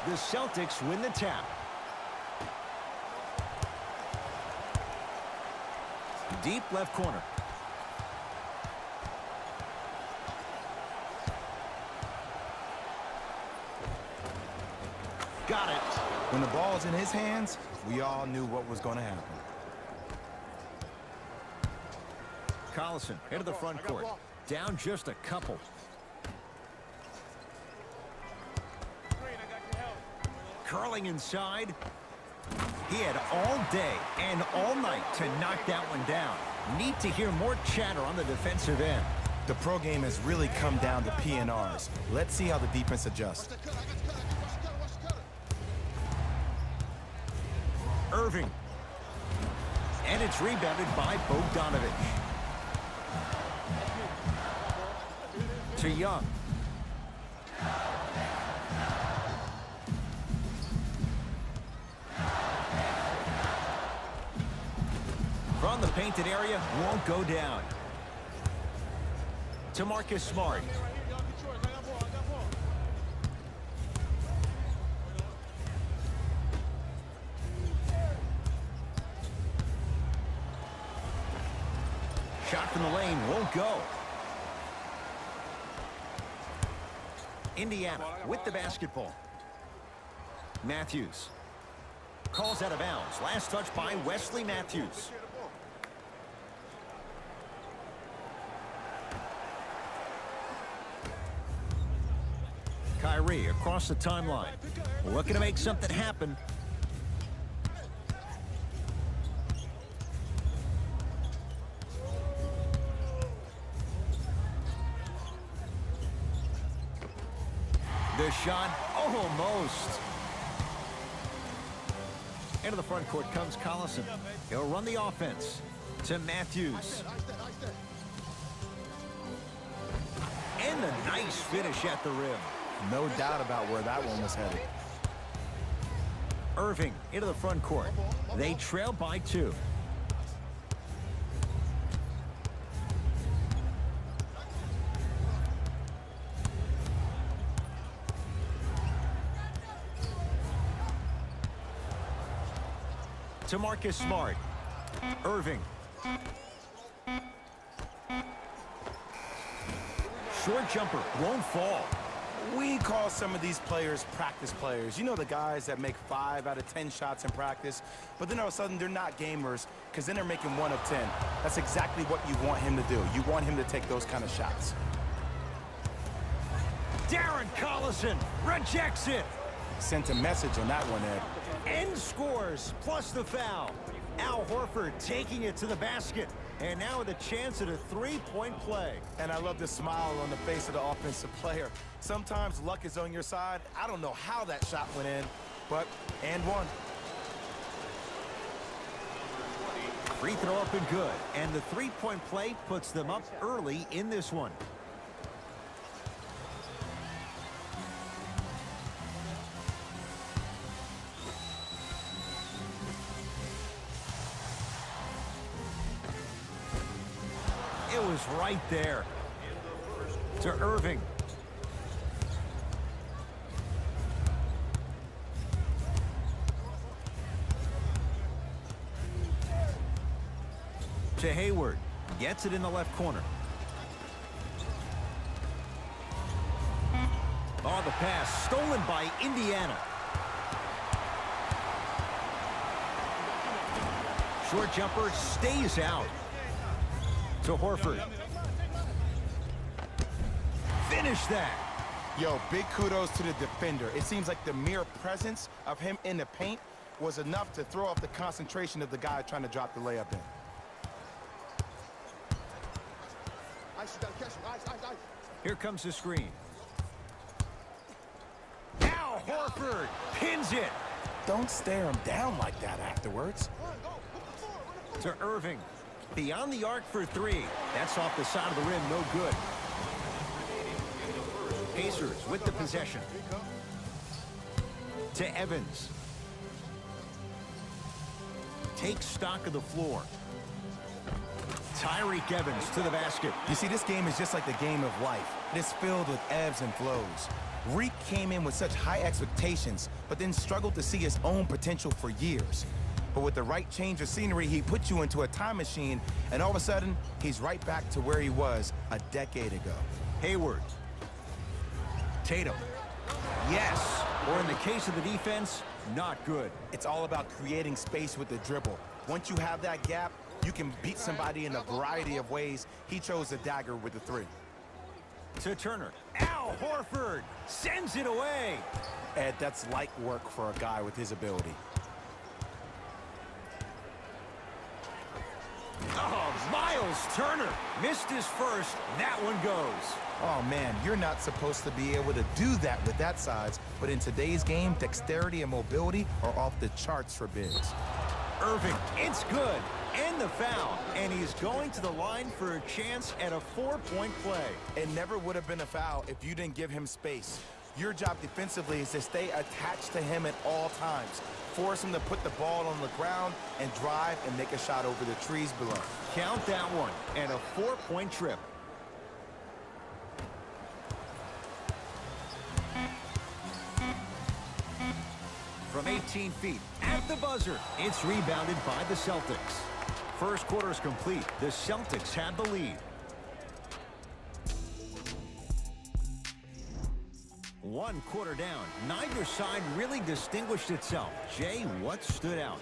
The Celtics win the tap. Deep left corner. Got it. When the ball's in his hands, we all knew what was going to happen. Collison into the front court. Down just a couple. Curling inside. He had all day and all night to knock that one down. Need to hear more chatter on the defensive end. The pro game has really come down to P&Rs. Let's see how the defense adjusts. Irving. And it's rebounded by Bogdanovich. To Young. From the painted area, won't go down. To Marcus Smart. Shot from the lane, won't go. Indiana with the basketball. Matthews. Calls out of bounds. Last touch by Wesley Matthews. Kyrie across the timeline. Looking to make something happen. The shot, almost. Into the front court comes Collison. He'll run the offense to Matthews. And a nice finish at the rim. No doubt about where that one was headed. Irving into the front court. They trail by 2. To Marcus Smart. Irving. Short jumper, won't fall. We call some of these players practice players. You know, the guys that make 5 out of 10 shots in practice, but then all of a sudden they're not gamers because then they're making 1 of 10. That's exactly what you want him to do. You want him to take those kind of shots. Darren Collison rejects it. Sent a message on that one, Ed. And scores, plus the foul. Al Horford taking it to the basket. And now with a chance at a 3-point play. And I love the smile on the face of the offensive player. Sometimes luck is on your side. I don't know how that shot went in, but and one. Free throw up and good. And the 3-point play puts them up early in this one. It was right there. To Irving. To Hayward. Gets it in the left corner. Oh, the pass stolen by Indiana. Short jumper stays out. To Horford. Finish that. Yo, big kudos to the defender. It seems like the mere presence of him in the paint was enough to throw off the concentration of the guy trying to drop the layup in. Here comes the screen. Now Horford pins it. Don't stare him down like that afterwards. To Irving. Beyond the arc for 3. That's off the side of the rim, no good. Pacers with the possession. To Evans. Takes stock of the floor. Tyreek Evans to the basket. You see, this game is just like the game of life. It is filled with ebbs and flows. Reek came in with such high expectations, but then struggled to see his own potential for years. But with the right change of scenery, he put you into a time machine, and all of a sudden, he's right back to where he was a decade ago. Hayward. Tatum. Yes. Or in the case of the defense, not good. It's all about creating space with the dribble. Once you have that gap, you can beat somebody in a variety of ways. He chose the dagger with the three. To Turner. Al Horford sends it away. Ed, that's light work for a guy with his ability. Oh, Miles Turner missed his first. That one goes. Oh, man, you're not supposed to be able to do that with that size, but in today's game, dexterity and mobility are off the charts for bigs. Irving, it's good. And the foul. And he's going to the line for a chance at a 4-point play. It never would have been a foul if you didn't give him space. Your job defensively is to stay attached to him at all times. Force him to put the ball on the ground and drive and make a shot over the trees below. Count that one. And a 4-point trip. From 18 feet, at the buzzer, it's rebounded by the Celtics. First quarter is complete. The Celtics have the lead. One quarter down. Neither side really distinguished itself. Jay, what stood out?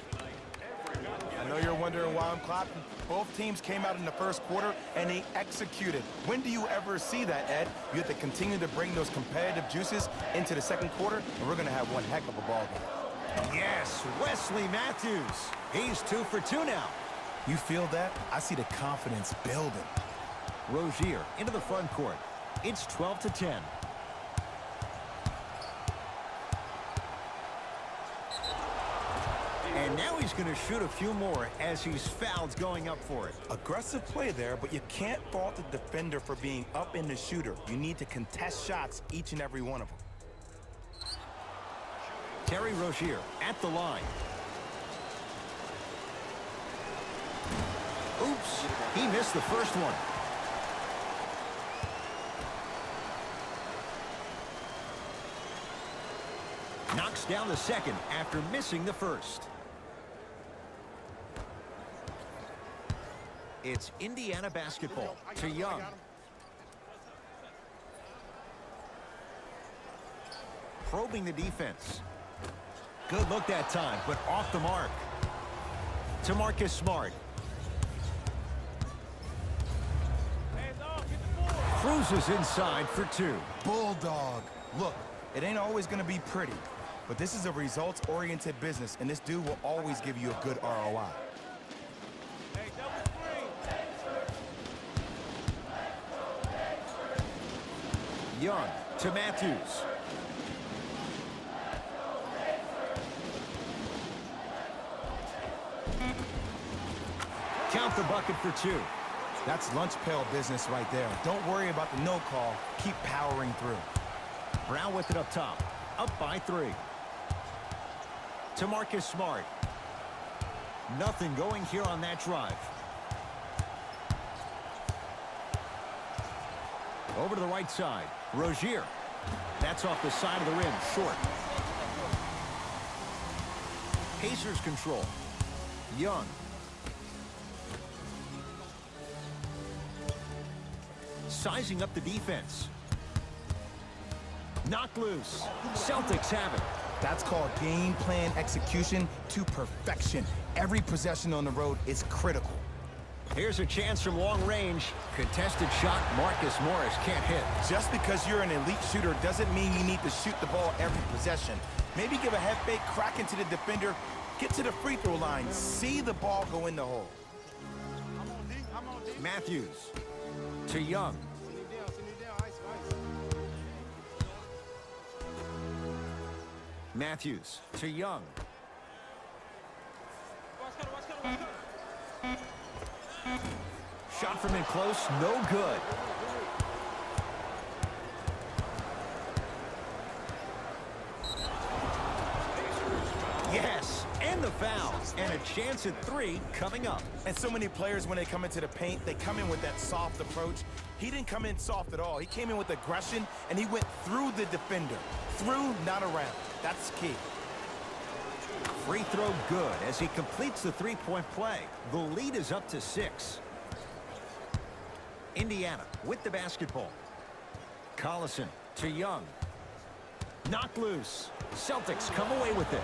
I know you're wondering why I'm clapping. Both teams came out in the first quarter, and they executed. When do you ever see that, Ed? You have to continue to bring those competitive juices into the second quarter, and we're going to have one heck of a ball game. Yes, Wesley Matthews. He's 2 for 2 now. You feel that? I see the confidence building. Rozier into the front court. It's 12-10. And now he's going to shoot a few more as he's fouled going up for it. Aggressive play there, but you can't fault the defender for being up in the shooter. You need to contest shots, each and every one of them. Terry Rozier at the line. Oops, he missed the first one. Knocks down the second after missing the first. It's Indiana basketball to Young. Probing the defense. Good look that time, but off the mark. To Marcus Smart. Cruises inside for 2. Bulldog. Look, it ain't always going to be pretty, but this is a results-oriented business, and this dude will always give you a good ROI. Young to Matthews. Count the bucket for 2. That's lunch pail business right there. Don't worry about the no call. Keep powering through. Brown with it up top. Up by 3. To Marcus Smart. Nothing going here on that drive. Over to the right side. Rozier. That's off the side of the rim. Short. Pacers control. Young. Sizing up the defense. Knocked loose. Celtics have it. That's called game plan execution to perfection. Every possession on the road is critical. Here's a chance from long range. Contested shot. Marcus Morris can't hit. Just because you're an elite shooter doesn't mean you need to shoot the ball every possession. Maybe give a head fake, crack into the defender, get to the free throw line, see the ball go in the hole. Matthews to Young. Matthews to Young. Shot from in close, no good. Yes, and the foul. And a chance at 3 coming up. And so many players, when they come into the paint, they come in with that soft approach. He didn't come in soft at all. He came in with aggression, and he went through the defender. Through, not around. That's key. Free throw good as he completes the three-point play. The lead is up to 6. Indiana with the basketball. Collison to Young. Knocked loose. Celtics come away with it.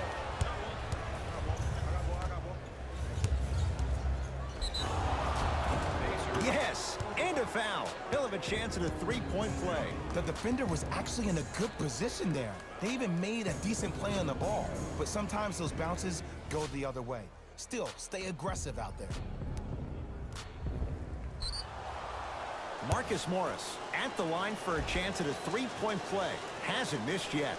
Yes, and a foul. He'll have a chance at a three-point play. The defender was actually in a good position there. They even made a decent play on the ball. But sometimes those bounces go the other way. Still, stay aggressive out there. Marcus Morris at the line for a chance at a three-point play. Hasn't missed yet.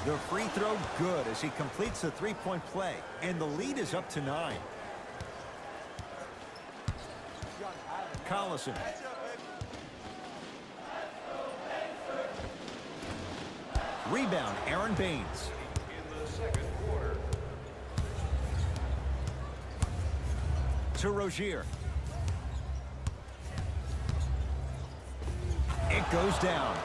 The free throw good as he completes the three-point play. And the lead is up to 9. Collison. Rebound, Aaron Baines. To Rozier. It goes down.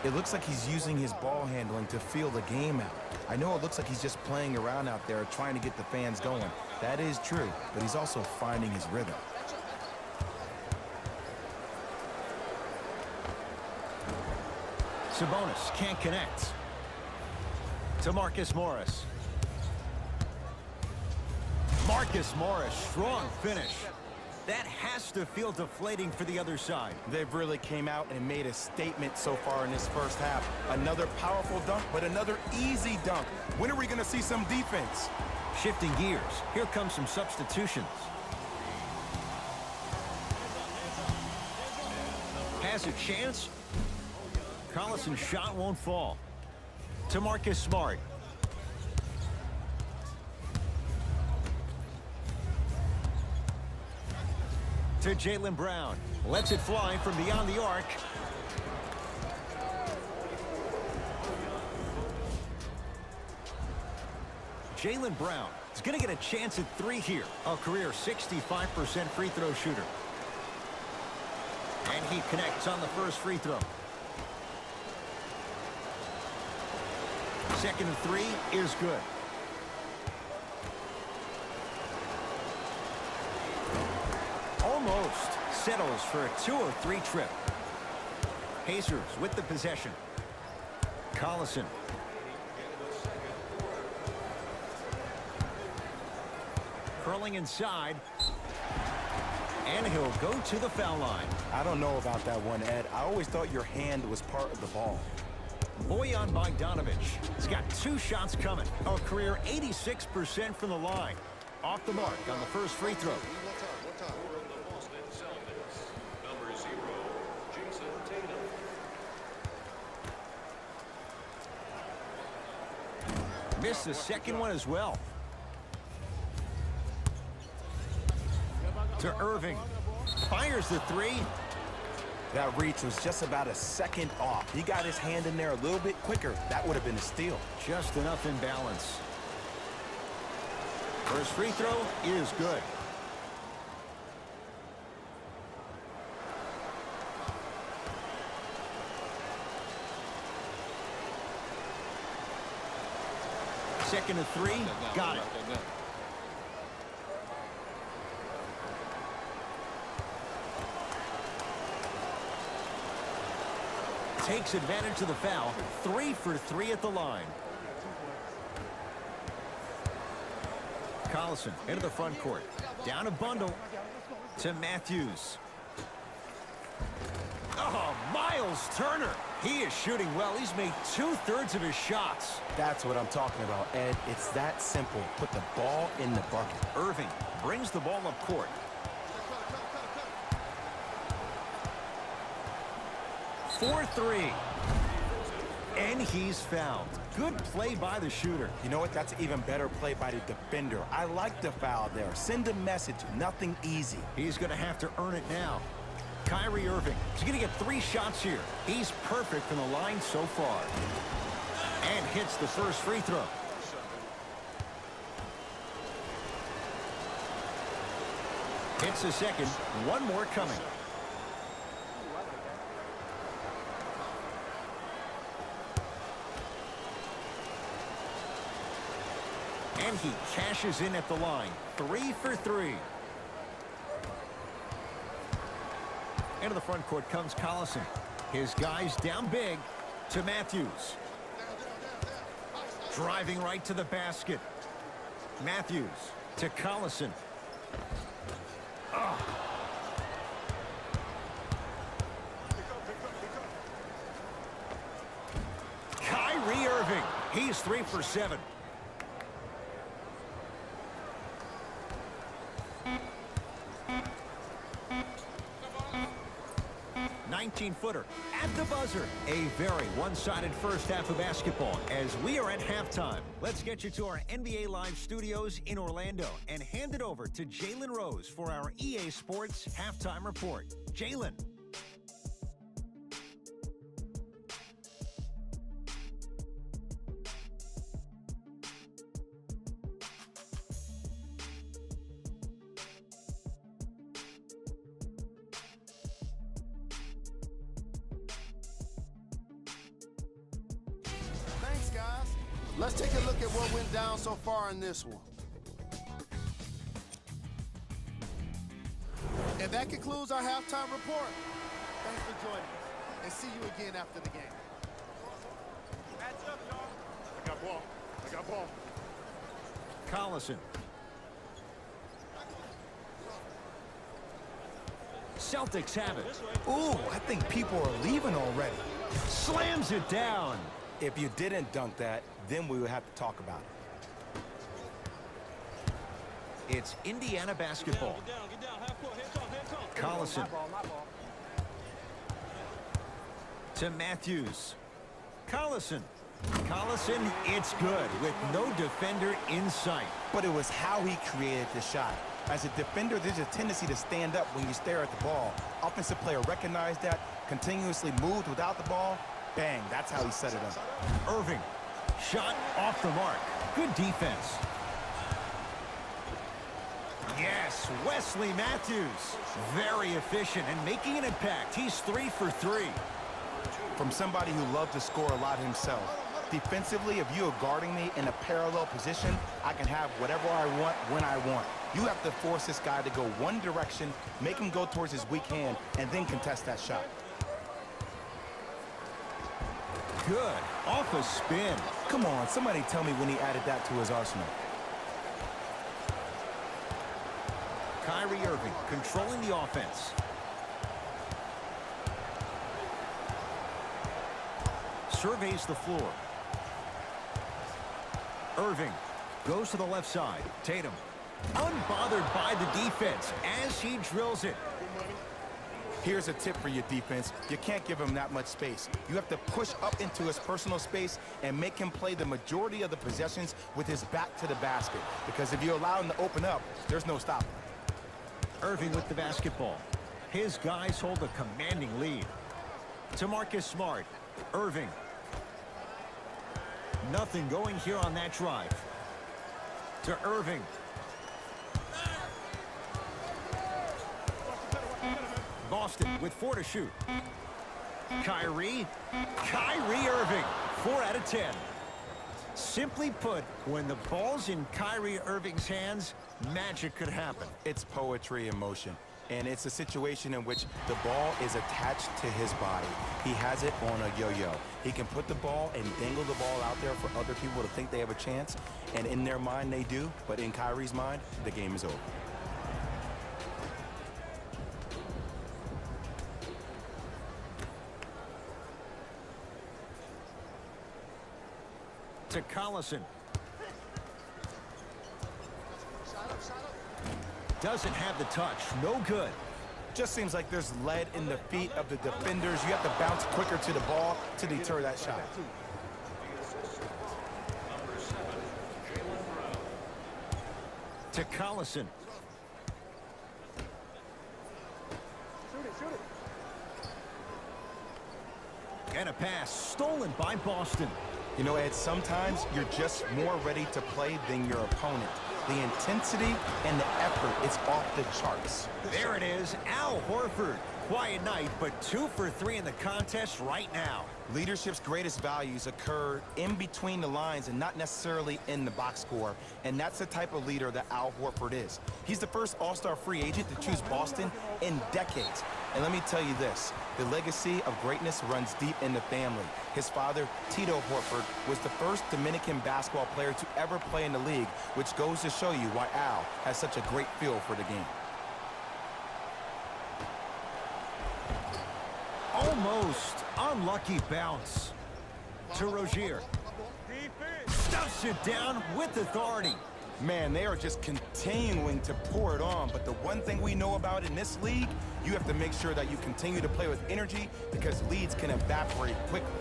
It looks like he's using his ball handling to feel the game out. I know it looks like he's just playing around out there trying to get the fans going. That is true, but he's also finding his rhythm. Sabonis can't connect. To Marcus Morris. Marcus Morris, strong finish. That has to feel deflating for the other side. They've really came out and made a statement so far in this first half. Another powerful dunk, but another easy dunk. When are we going to see some defense? Shifting gears, here comes some substitutions. Has a chance. Collison's shot won't fall. To Marcus Smart. To Jaylen Brown. Lets it fly from beyond the arc. Jaylen Brown is going to get a chance at 3 here. A career 65% free throw shooter. And he connects on the first free throw. Second and 3 is good. Almost settles for a 2-3 trip. Pacers with the possession. Collison. Curling inside. And he'll go to the foul line. I don't know about that one, Ed. I always thought your hand was part of the ball. Bojan Bogdanovic. He's got 2 shots coming. A career 86% from the line. Off the mark on the first free throw. Missed the second one as well. To Irving. Fires the 3. That reach was just about a second off. He got his hand in there a little bit quicker. That would have been a steal. Just enough imbalance. First free throw is good. Second and 3. Got it. Takes advantage of the foul. 3 for 3 at the line. Collison into the front court. Down a bundle to Matthews. Oh, Miles Turner. He is shooting well. He's made 2/3 of his shots. That's what I'm talking about, Ed. It's that simple. Put the ball in the bucket. Irving brings the ball up court. For 3. And he's fouled. Good play by the shooter. You know what? That's an even better play by the defender. I like the foul there. Send a message. Nothing easy. He's going to have to earn it now. Kyrie Irving. He's going to get 3 shots here. He's perfect from the line so far. And hits the first free throw. Hits the second. One more coming. And he cashes in at the line. 3 for 3. Into the front court comes Collison. His guys down big to Matthews. Driving right to the basket. Matthews to Collison. Oh. Kyrie Irving. He's 3 for 7. Footer at the buzzer. A very one-sided first half of basketball as we are at halftime. Let's get you to our NBA Live studios in Orlando and hand it over to Jalen Rose for our EA Sports halftime report. Jalen. Let's take a look at what went down so far in this one. And that concludes our halftime report. Thanks for joining us, and see you again after the game. Match up, y'all. I got ball. I got ball. Collison. Celtics have it. Ooh, I think people are leaving already. Slams it down. If you didn't dunk that, then we would have to talk about it. It's Indiana basketball. Get down. Half court. Hands on. Collison. My ball. To Matthews. Collison. Collison, it's good with no defender in sight. But it was how he created the shot. As a defender, there's a tendency to stand up when you stare at the ball. Offensive player recognized that, continuously moved without the ball. Bang, that's how he set it up. Irving. Shot off the mark. Good defense. Yes, Wesley Matthews. Very efficient and making an impact. He's 3 for 3. From somebody who loved to score a lot himself. Defensively, if you are guarding me in a parallel position, I can have whatever I want when I want. You have to force this guy to go one direction, make him go towards his weak hand, and then contest that shot. Good. Off a spin. Come on, somebody tell me when he added that to his arsenal. Kyrie Irving controlling the offense. Surveys the floor. Irving goes to the left side. Tatum unbothered by the defense as he drills it. Here's a tip for your defense. You can't give him that much space. You have to push up into his personal space and make him play the majority of the possessions with his back to the basket. Because if you allow him to open up, there's no stopping. Irving with the basketball. His guys hold a commanding lead. To Marcus Smart. Irving. Nothing going here on that drive. To Irving. Boston with 4 to shoot. Kyrie Irving, 4 out of 10. Simply put, when the ball's in Kyrie Irving's hands, magic could happen. It's poetry in motion. And it's a situation in which the ball is attached to his body. He has it on a yo-yo. He can put the ball and dangle the ball out there for other people to think they have a chance. And in their mind, they do. But in Kyrie's mind, the game is over. To Collison. Doesn't have the touch. No good. Just seems like there's lead in the feet of the defenders. You have to bounce quicker to the ball to deter that shot. To Collison. And a pass stolen by Boston. You know, Ed, sometimes you're just more ready to play than your opponent. The intensity and the effort is off the charts. There it is, Al Horford. quiet night, but 2 for 3 in the contest right now. Leadership's greatest values occur in between the lines and not necessarily in the box score. And that's the type of leader that Al Horford is. He's the first all-star free agent to choose Boston in decades. And let me tell you this, the legacy of greatness runs deep in the family. His father, Tito Horford, was the first Dominican basketball player to ever play in the league, which goes to show you why Al has such a great feel for the game. Almost unlucky bounce to Rozier. Stuffs it down with authority. Man, they are just continuing to pour it on. But the one thing we know about in this league, you have to make sure that you continue to play with energy because leads can evaporate quickly.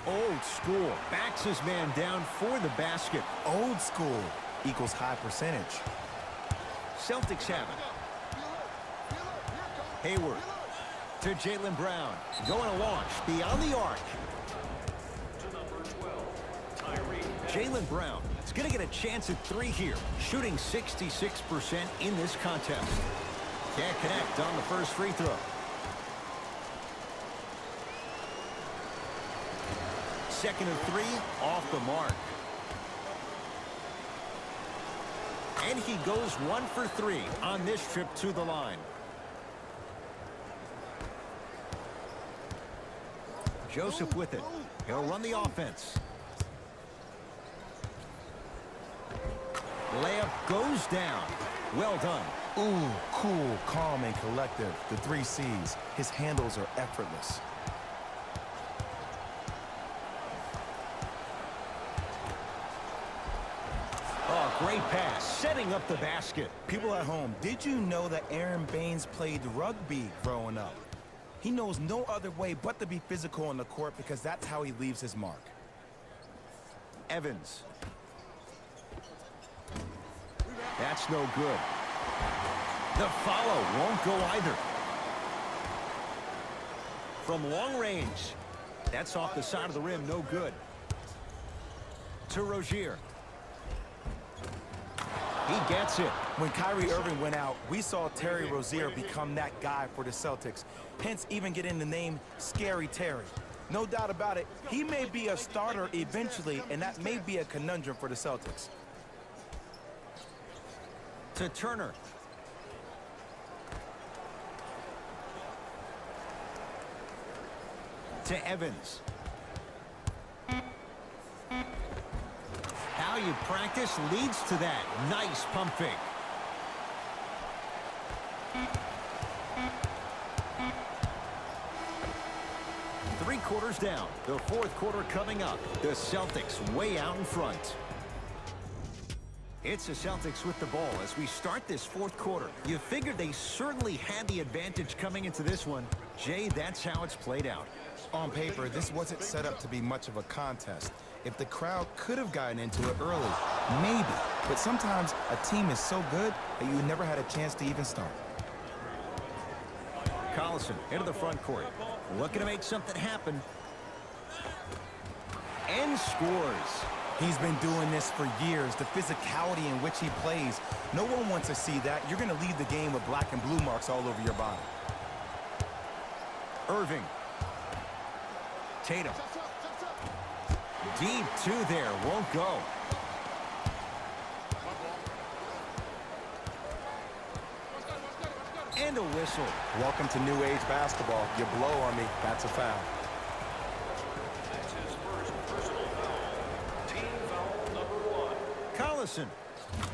Old school. Backs his man down for the basket. Old school equals high percentage. Celtics have it. Hayward to Jaylen Brown. Going to launch beyond the arc. Jaylen Brown is going to get a chance at 3 here. Shooting 66% in this contest. Can't connect on the first free throw. Second and 3, off the mark. And he goes 1 for 3 on this trip to the line. Joseph with it. He'll run the offense. Layup goes down. Well done. Ooh, cool, calm, and collective. The 3 C's. His handles are effortless. Oh, great pass. Setting up the basket. People at home, did you know that Aaron Baines played rugby growing up? He knows no other way but to be physical on the court because that's how he leaves his mark. Evans. That's no good. The follow won't go either. From long range. That's off the side of the rim. No good. To Rozier. He gets it. When Kyrie Irving went out, we saw Terry Rozier become that guy for the Celtics, hence even getting the name Scary Terry. No doubt about it, he may be a starter eventually, and that may be a conundrum for the Celtics. To Turner. To Evans. How you practice leads to that. Nice pump fake. Three quarters down. The fourth quarter coming up. The Celtics way out in front. It's the Celtics with the ball as we start this fourth quarter. You figured they certainly had the advantage coming into this one. Jay, that's how it's played out. On paper, this wasn't set up to be much of a contest. If the crowd could have gotten into it early, maybe. But sometimes a team is so good that you never had a chance to even start. Collison into the front court. Looking to make something happen. And scores. He's been doing this for years, the physicality in which he plays. No one wants to see that. You're going to leave the game with black and blue marks all over your body. Irving. Tatum. Deep two there, won't go. And a whistle. Welcome to new age basketball. You blow on me, that's a foul. That's his first personal foul. Team foul number 1. Collison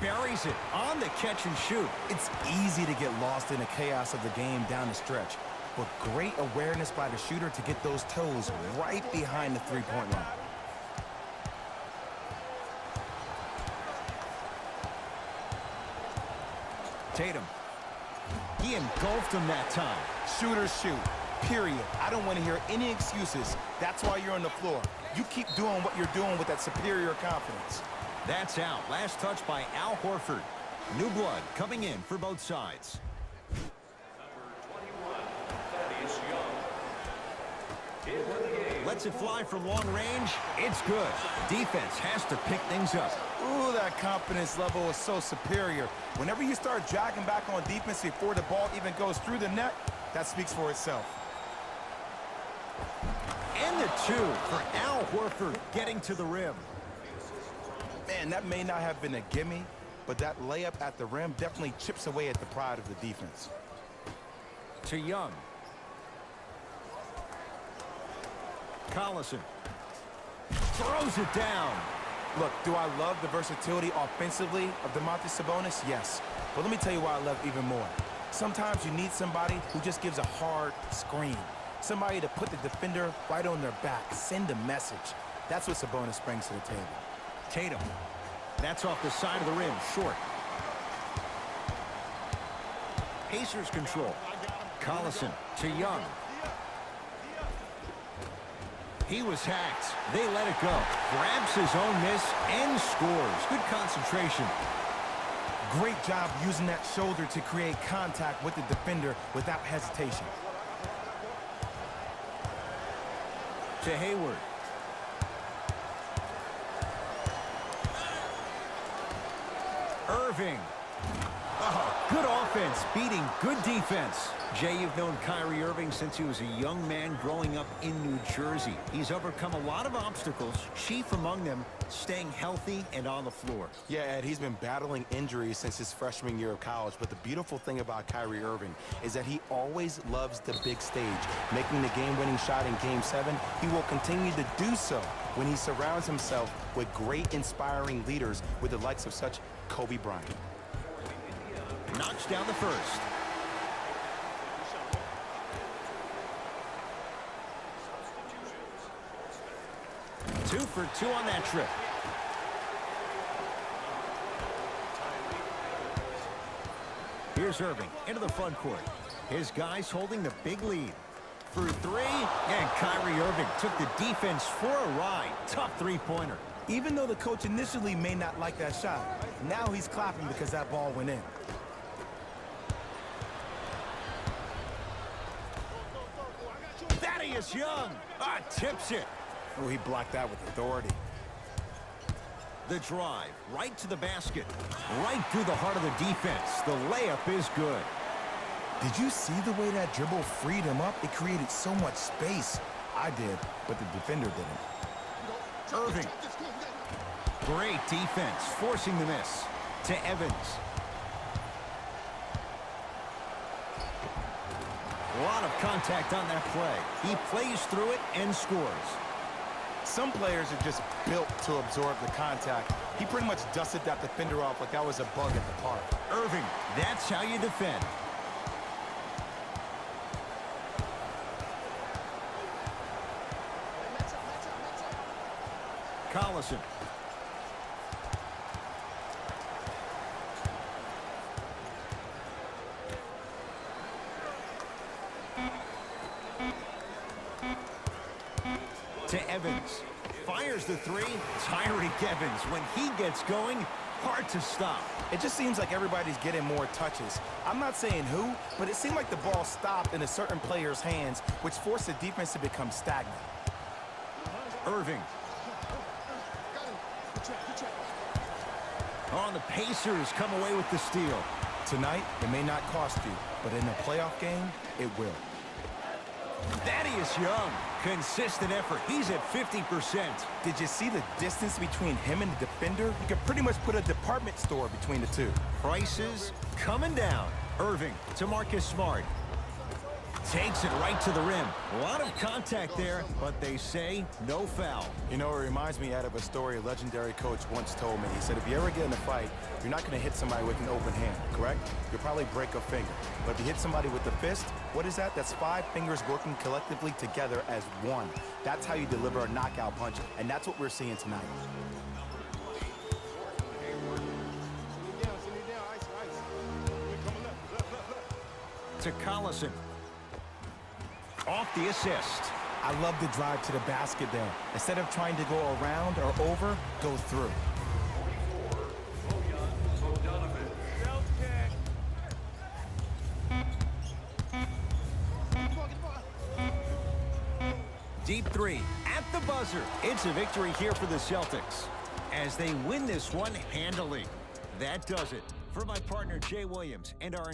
buries it on the catch and shoot. It's easy to get lost in the chaos of the game down the stretch, but great awareness by the shooter to get those toes right behind the three-point line. Tatum. He engulfed him that time. Shooters shoot, period. I don't want to hear any excuses. That's why you're on the floor. You keep doing what you're doing with that superior confidence. That's out. Last touch by Al Horford. New blood coming in for both sides. Number 21, Lets it fly from long range. It's good. Defense has to pick things up. Ooh, that confidence level is so superior. Whenever you start dragging back on defense before the ball even goes through the net, that speaks for itself. And the two for Al Horford getting to the rim. Man, that may not have been a gimme, but that layup at the rim definitely chips away at the pride of the defense. To Young. Collison throws it down. Look, do I love the versatility offensively of Domantas Sabonis? Yes. But let me tell you why I love even more. Sometimes you need somebody who just gives a hard screen. Somebody to put the defender right on their back. Send a message. That's what Sabonis brings to the table. Tatum. That's off the side of the rim, short. Pacers control. Collison to Young. He was hacked. They let it go. Grabs his own miss and scores. Good concentration. Great job using that shoulder to create contact with the defender without hesitation. To Hayward. Irving. Oh, good offense beating good defense. Jay, you've known Kyrie Irving since he was a young man growing up in New Jersey. He's overcome a lot of obstacles, chief among them staying healthy and on the floor. Yeah, Ed, he's been battling injuries since his freshman year of college, but the beautiful thing about Kyrie Irving is that he always loves the big stage. Making the game-winning shot in Game 7, he will continue to do so when he surrounds himself with great, inspiring leaders with the likes of such Kobe Bryant. Knocks down the first. Two for two on that trip. Here's Irving into the front court. His guys holding the big lead. For three, and Kyrie Irving took the defense for a ride. Tough three-pointer. Even though the coach initially may not like that shot, now he's clapping because that ball went in. Thaddeus Young tips it. Oh, he blocked that with authority. The drive right to the basket. Right through the heart of the defense. The layup is good. Did you see the way that dribble freed him up? It created so much space. I did, but the defender didn't. Irving. Great defense, forcing the miss. To Evans. A lot of contact on that play. He plays through it and scores. Some players are just built to absorb the contact. He pretty much dusted that defender off like that was a bug at the park. Irving, that's how you defend. Collison. To Evans. Fires the three. Tyreek Evans, when he gets going, hard to stop. It just seems like everybody's getting more touches. I'm not saying who, but it seemed like the ball stopped in a certain player's hands, which forced the defense to become stagnant. Irving. On the Pacers come away with the steal. Tonight, it may not cost you, but in a playoff game, it will. Thaddeus Young, consistent effort. He's at 50%. Did you see the distance between him and the defender? You could pretty much put a department store between the two. Prices coming down. Irving to Marcus Smart. Takes it right to the rim. A lot of contact there, but they say no foul. You know, it reminds me out of a story a legendary coach once told me. He said, if you ever get in a fight, you're not going to hit somebody with an open hand, correct? You'll probably break a finger. But if you hit somebody with the fist, what is that? That's 5 fingers working collectively together as one. That's how you deliver a knockout punch, and that's what we're seeing tonight. To Collison. Off the assist. I love the drive to the basket there. Instead of trying to go around or over, go through. three at the buzzer. It's a victory here for the Celtics as they win this one handily. That does it. For my partner, Jay Williams, and our